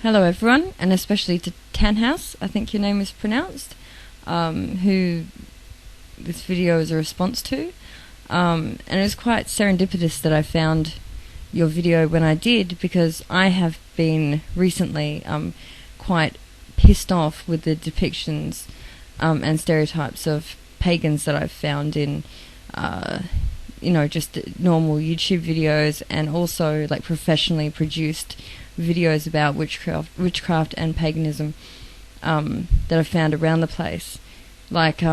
Hello everyone, and especially to Tanhouse, I think your name is pronounced, who this video is a response to. And it was quite serendipitous that I found your video when I did, because I have been recently quite pissed off with the depictions and stereotypes of pagans that I've found in just normal YouTube videos, and also like professionally produced videos about witchcraft and paganism that I've found around the place. Like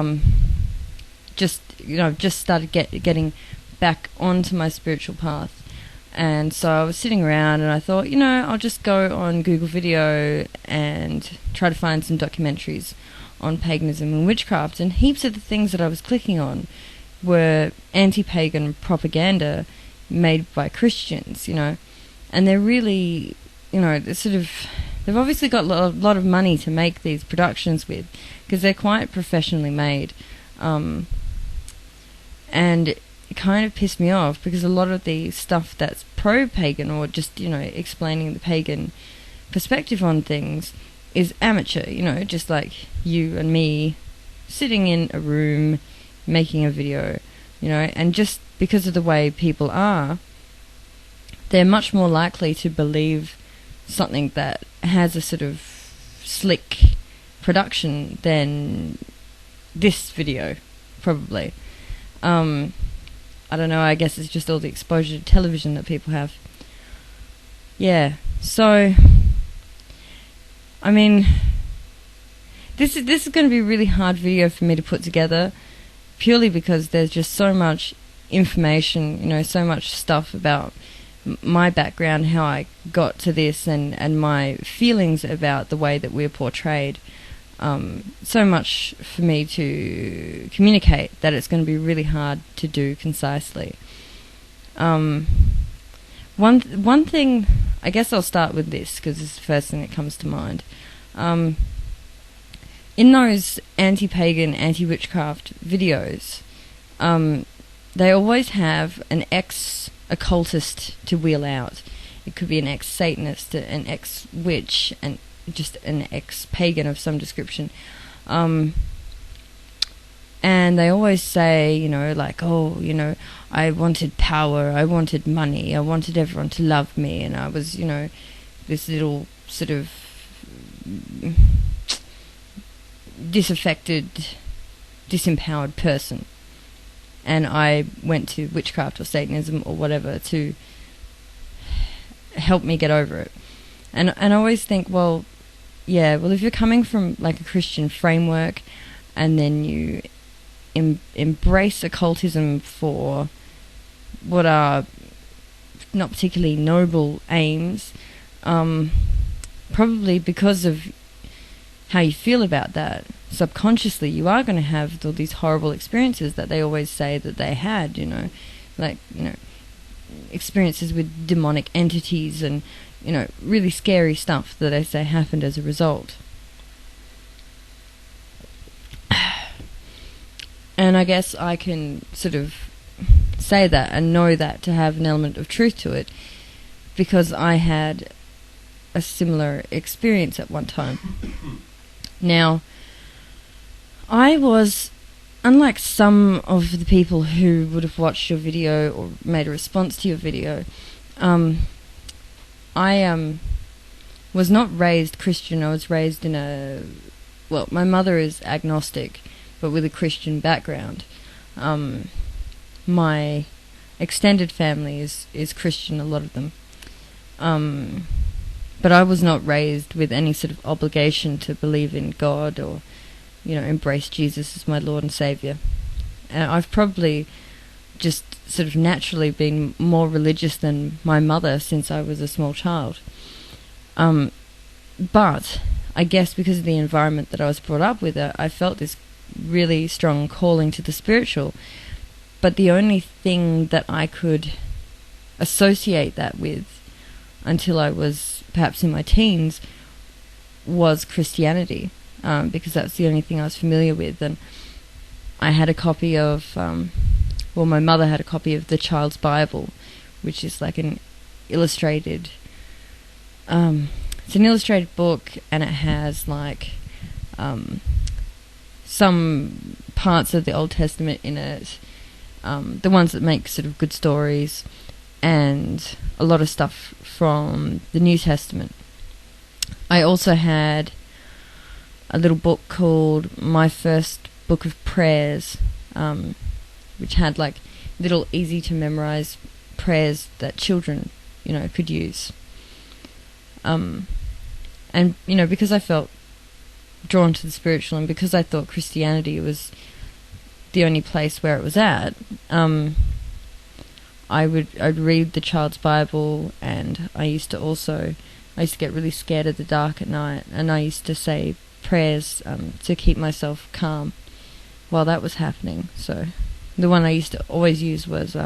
just started getting back onto my spiritual path, and so I was sitting around and I thought, I'll just go on Google Video and try to find some documentaries on paganism and witchcraft, and heaps of the things that I was clicking on were anti-pagan propaganda made by Christians, and they're really, they've obviously got a lot of money to make these productions with, because they're quite professionally made, and it kind of pissed me off, because a lot of the stuff that's pro-pagan, or just, explaining the pagan perspective on things, is amateur, just like you and me sitting in a room making a video, and just because of the way people are, they're much more likely to believe something that has a sort of slick production than this video, probably. I don't know, I guess it's just all the exposure to television that people have. Yeah, so, I mean, this is going to be a really hard video for me to put together, purely because there's just so much information, so much stuff about my background, how I got to this, and my feelings about the way that we're portrayed. So much for me to communicate that it's going to be really hard to do concisely. One thing, I guess I'll start with this, because it's the first thing that comes to mind. In those anti-pagan, anti-witchcraft videos, they always have an ex-occultist to wheel out. It could be an ex-Satanist, an ex-witch, and just an ex-pagan of some description. And they always say, I wanted power, I wanted money, I wanted everyone to love me, and I was, this little sort of disaffected, disempowered person, and I went to witchcraft or Satanism or whatever to help me get over it. And I always think, if you're coming from like a Christian framework, and then you embrace occultism for what are not particularly noble aims, probably because of how you feel about that, subconsciously you are going to have all these horrible experiences that they always say that they had, experiences with demonic entities and, really scary stuff that they say happened as a result. And I guess I can sort of say that and know that to have an element of truth to it, because I had a similar experience at one time. Now, I was, unlike some of the people who would have watched your video or made a response to your video, I was not raised Christian. I was raised in my mother is agnostic, but with a Christian background. My extended family is Christian, a lot of them. But I was not raised with any sort of obligation to believe in God or, embrace Jesus as my Lord and Saviour. And I've probably just sort of naturally been more religious than my mother since I was a small child. But I guess because of the environment that I was brought up with, I felt this really strong calling to the spiritual. But the only thing that I could associate that with until I was perhaps in my teens was Christianity, because that's the only thing I was familiar with. And I had a copy of, my mother had a copy of the Child's Bible, which is like an illustrated it's an illustrated book, and it has like some parts of the Old Testament in it, the ones that make sort of good stories, and a lot of stuff from the New Testament. I also had a little book called My First Book of Prayers, which had like little easy to memorize prayers that children, could use. And, because I felt drawn to the spiritual, and because I thought Christianity was the only place where it was at, I'd read the child's Bible, and I used to get really scared of the dark at night, and I used to say prayers to keep myself calm while that was happening. So the one I used to always use was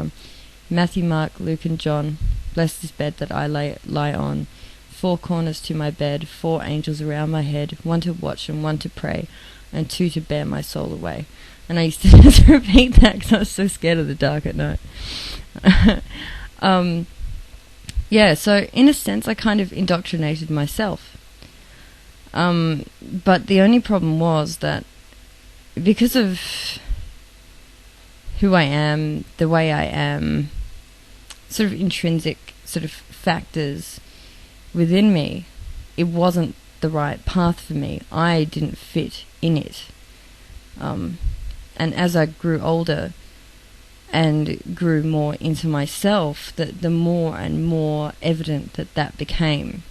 Matthew, Mark, Luke and John. Bless this bed that I lie on. 4 corners to my bed, 4 angels around my head, 1 to watch and 1 to pray, and 2 to bear my soul away. And I used to just repeat that because I was so scared of the dark at night. So in a sense I kind of indoctrinated myself. But the only problem was that because of who I am, the way I am, sort of intrinsic sort of factors within me, it wasn't the right path for me. I didn't fit in it. And as I grew older and grew more into myself, the more and more evident that became.